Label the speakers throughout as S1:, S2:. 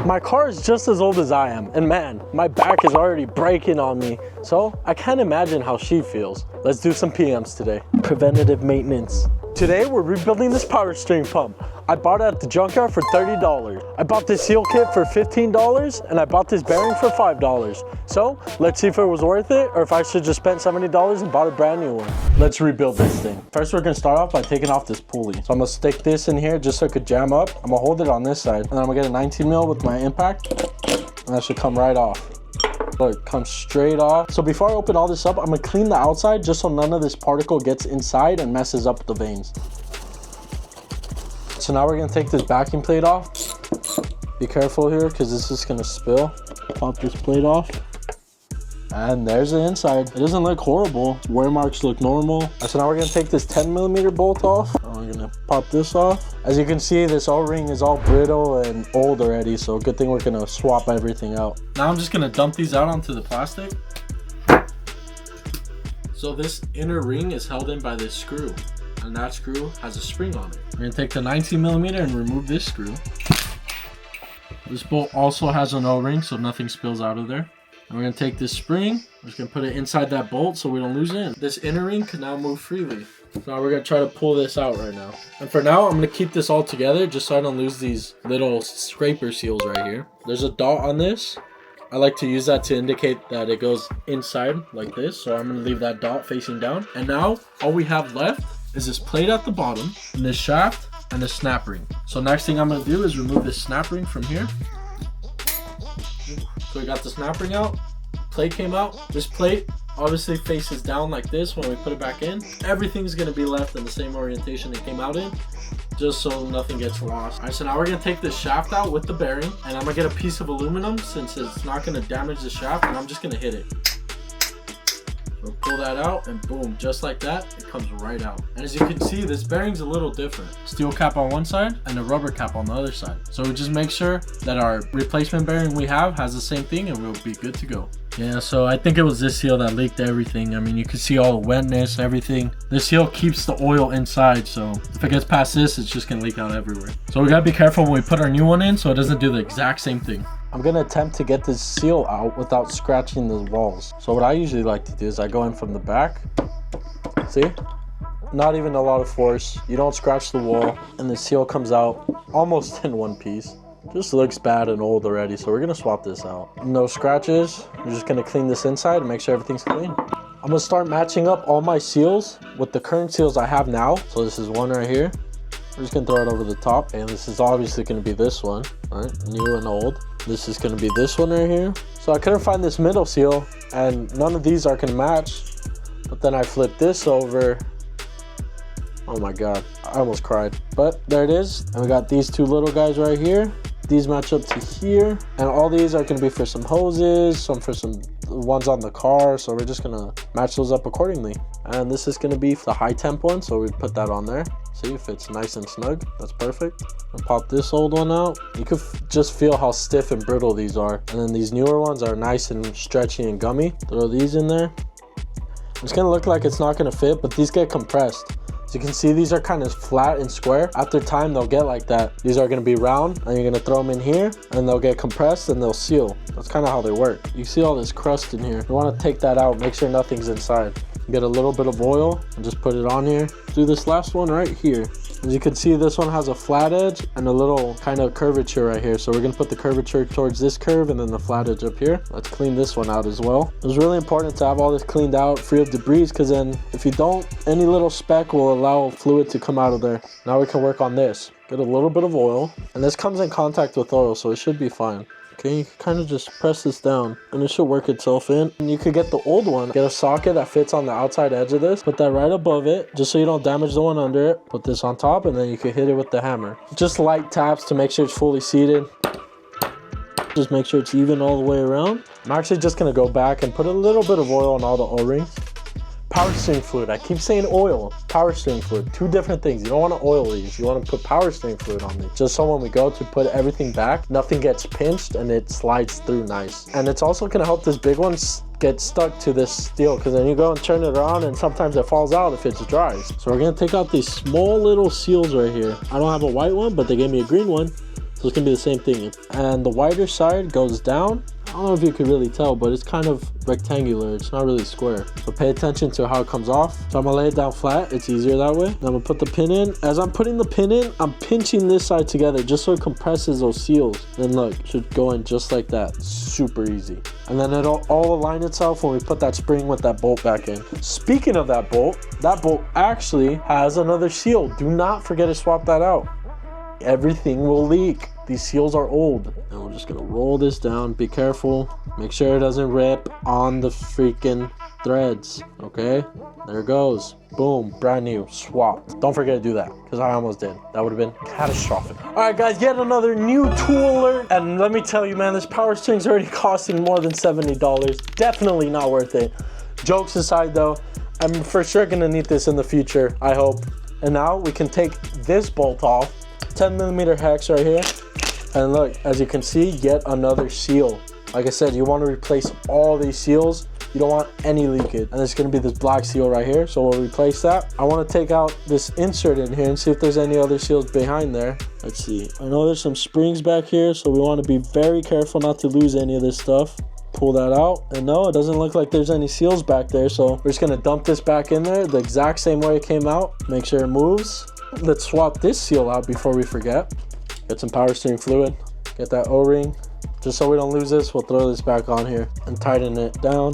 S1: My car is just as old as I am, and man, my back is already breaking on me, so I can't imagine how she feels. Let's do some PMs today. Preventative maintenance. Today, we're rebuilding this power steering pump. I bought it at the junkyard for $30. I bought this seal kit for $15, and I bought this bearing for $5. So, let's see if it was worth it, or if I should just spend $70 and bought a brand new one. Let's rebuild this thing. First, we're gonna start off by taking off this pulley. So I'm gonna stick this in here just so it could jam up. I'm gonna hold it on this side, and then I'm gonna get a 19 mil with my impact, and that should come right off. Look, comes straight off. So before I open all this up, I'm gonna clean the outside just so none of this particle gets inside and messes up the vanes. So now we're gonna take this backing plate off. Be careful here because this is gonna spill. Pop this plate off. And there's the inside. It doesn't look horrible. Wear marks look normal. So now we're gonna take this 10mm bolt off. I'm gonna pop this off. As you can see, this O-ring is all brittle and old already, so good thing we're gonna swap everything out. Now I'm just gonna dump these out onto the plastic. So this inner ring is held in by this screw, and that screw has a spring on it. We're gonna take the 19mm and remove this screw. This bolt also has an O-ring, so nothing spills out of there. And we're gonna take this spring, we're just gonna put it inside that bolt so we don't lose it. This inner ring can now move freely. So now we're gonna try to pull this out right now. And for now, I'm gonna keep this all together just so I don't lose these little scraper seals right here. There's a dot on this. I like to use that to indicate that it goes inside like this. So I'm gonna leave that dot facing down. And now all we have left is this plate at the bottom, and this shaft, and this snap ring. So next thing I'm gonna do is remove this snap ring from here. So we got the snap ring out, plate came out. This plate obviously faces down like this when we put it back in. Everything's gonna be left in the same orientation it came out in, just so nothing gets lost. All right, so now we're gonna take this shaft out with the bearing, and I'm gonna get a piece of aluminum since it's not gonna damage the shaft, and I'm just gonna hit it. So pull that out, and boom, just like that, it comes right out. And as you can see, this bearing's a little different. Steel cap on one side and a rubber cap on the other side. So we just make sure that our replacement bearing we have has the same thing, and we'll be good to go. Yeah, so I think it was this seal that leaked everything. I mean, you can see all the wetness, everything. This seal keeps the oil inside, so if it gets past this, it's just gonna leak out everywhere. So we gotta be careful when we put our new one in so it doesn't do the exact same thing. I'm gonna attempt to get this seal out without scratching the walls. So what I usually like to do is I go in from the back. See? Not even a lot of force. You don't scratch the wall, and the seal comes out almost in one piece. Just looks bad and old already, so we're gonna swap this out. No scratches. We're just gonna clean this inside and make sure everything's clean. I'm gonna start matching up all my seals with the current seals I have now. So this is one right here. We're just gonna throw it over the top, and this is obviously gonna be this one, right? New and old. This is gonna be this one right here. So I couldn't find this middle seal, and none of these are gonna match. But then I flipped this over. Oh my God, I almost cried. But there it is. And we got these two little guys right here. These match up to here, and all these are going to be for some hoses, some for some ones on the car, so we're just going to match those up accordingly. And this is going to be the high temp one, so we put that on there. See if it's nice and snug. That's perfect. And pop this old one out. You could just feel how stiff and brittle these are. And then these newer ones are nice and stretchy and gummy. Throw these in there. It's going to look like it's not going to fit, but these get compressed. You can see these are kind of flat and square. After time, they'll get like that. These are going to be round, and you're going to throw them in here, and they'll get compressed, and they'll seal. That's kind of how they work. You see all this crust in here. You want to take that out, make sure nothing's inside. Get a little bit of oil and just put it on here. Do this last one right here. As you can see, this one has a flat edge and a little kind of curvature right here. So we're gonna put the curvature towards this curve and then the flat edge up here. Let's clean this one out as well. It's really important to have all this cleaned out, free of debris, because then if you don't, any little speck will allow fluid to come out of there. Now we can work on this. Get a little bit of oil, and this comes in contact with oil, so it should be fine. Okay, you can kind of just press this down and it should work itself in. And you could get the old one, get a socket that fits on the outside edge of this, put that right above it, just so you don't damage the one under it. Put this on top, and then you can hit it with the hammer. Just light taps to make sure it's fully seated. Just make sure it's even all the way around. I'm actually just gonna go back and put a little bit of oil on all the O-rings. Power steering fluid. I keep saying oil. Power steering fluid. Two different things. You don't want to oil these. You want to put power steering fluid on these. Just so when we go to put everything back, nothing gets pinched and it slides through nice. And it's also going to help this big one get stuck to this steel, because then you go and turn it around and sometimes it falls out if it's dry. So we're going to take out these small little seals right here. I don't have a white one, but they gave me a green one. So it's gonna be the same thing. And the wider side goes down. I don't know if you could really tell, but it's kind of rectangular. It's not really square. So pay attention to how it comes off. So I'm gonna lay it down flat. It's easier that way. Then I'm gonna put the pin in. As I'm putting the pin in, I'm pinching this side together just so it compresses those seals. And look, it should go in just like that. Super easy. And then it'll all align itself when we put that spring with that bolt back in. Speaking of that bolt actually has another seal. Do not forget to swap that out. Everything will leak. These seals are old. And we're just gonna roll this down. Be careful. Make sure it doesn't rip on the freaking threads. Okay? There it goes. Boom. Brand new. Swapped. Don't forget to do that, because I almost did. That would have been catastrophic. Alright guys, yet another new tool alert. And let me tell you, man, this power steering's already costing more than $70. Definitely not worth it. Jokes aside though, I'm for sure gonna need this in the future, I hope. And now we can take this bolt off. 10mm hex right here. And look, as you can see, yet another seal. Like I said, you want to replace all these seals. You don't want any leakage. And there's going to be this black seal right here, so we'll replace that. I want to take out this insert in here and see if there's any other seals behind there. Let's see. I know there's some springs back here, so we want to be very careful not to lose any of this stuff. Pull that out, and no, it doesn't look like there's any seals back there, so we're just going to dump this back in there the exact same way it came out. Make sure it moves. Let's swap this seal out before we forget. Get some power steering fluid. Get that O-ring. Just so we don't lose this, we'll throw this back on here and tighten it down.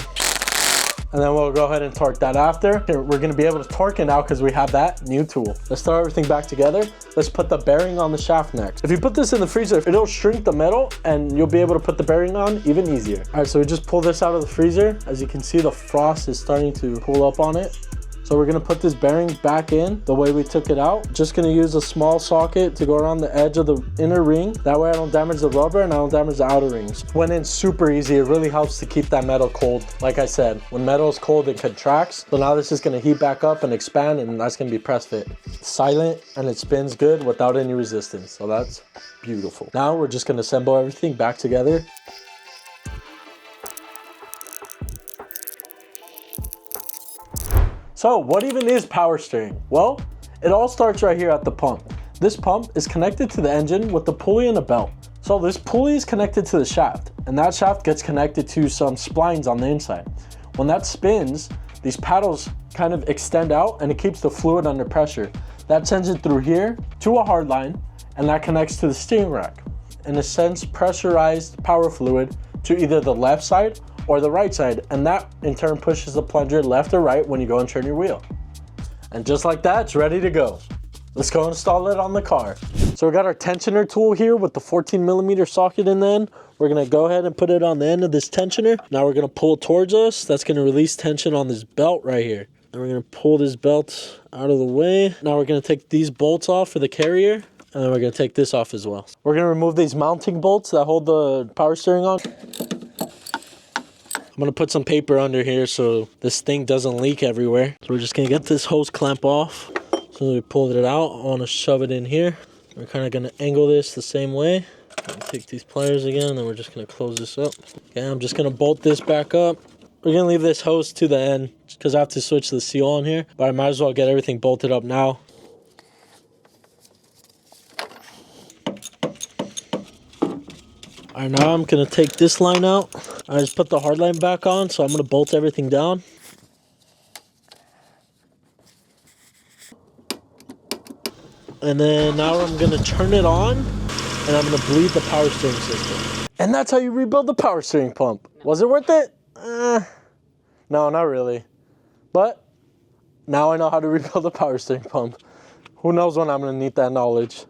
S1: And then we'll go ahead and torque that after. We're gonna be able to torque it now because we have that new tool. Let's throw everything back together. Let's put the bearing on the shaft next. If you put this in the freezer, it'll shrink the metal and you'll be able to put the bearing on even easier. All right, so we just pull this out of the freezer. As you can see, the frost is starting to pull up on it. So we're gonna put this bearing back in the way we took it out. Just gonna use a small socket to go around the edge of the inner ring. That way I don't damage the rubber and I don't damage the outer rings. Went in super easy. It really helps to keep that metal cold. Like I said, when metal is cold, it contracts. So now this is gonna heat back up and expand, and that's gonna be press fit. Silent, and it spins good without any resistance. So that's beautiful. Now we're just gonna assemble everything back together. So what even is power steering? Well, it all starts right here at the pump. This pump is connected to the engine with the pulley and a belt. So this pulley is connected to the shaft, and that shaft gets connected to some splines on the inside. When that spins, these paddles kind of extend out and it keeps the fluid under pressure. That sends it through here to a hard line, and that connects to the steering rack. In a sense, pressurized power fluid to either the left side or the right side, and that in turn pushes the plunger left or right when you go and turn your wheel. And just like that, it's ready to go. Let's go install it on the car. So we got our tensioner tool here with the 14mm socket in the end. We're gonna go ahead and put it on the end of this tensioner. Now we're gonna pull towards us. That's gonna release tension on this belt right here. And we're gonna pull this belt out of the way. Now we're gonna take these bolts off for the carrier, and then we're gonna take this off as well. We're gonna remove these mounting bolts that hold the power steering on. I'm gonna put some paper under here so this thing doesn't leak everywhere. So we're just gonna get this hose clamp off. So we pulled it out, I wanna shove it in here. We're kinda gonna angle this the same way. Take these pliers again, and we're just gonna close this up. Okay, I'm just gonna bolt this back up. We're gonna leave this hose to the end because I have to switch the seal on here, but I might as well get everything bolted up now. All right, now I'm gonna take this line out. I just put the hard line back on, so I'm gonna bolt everything down. And then now I'm gonna turn it on, and I'm gonna bleed the power steering system. And that's how you rebuild the power steering pump. Was it worth it? No, not really. But now I know how to rebuild the power steering pump. Who knows when I'm gonna need that knowledge.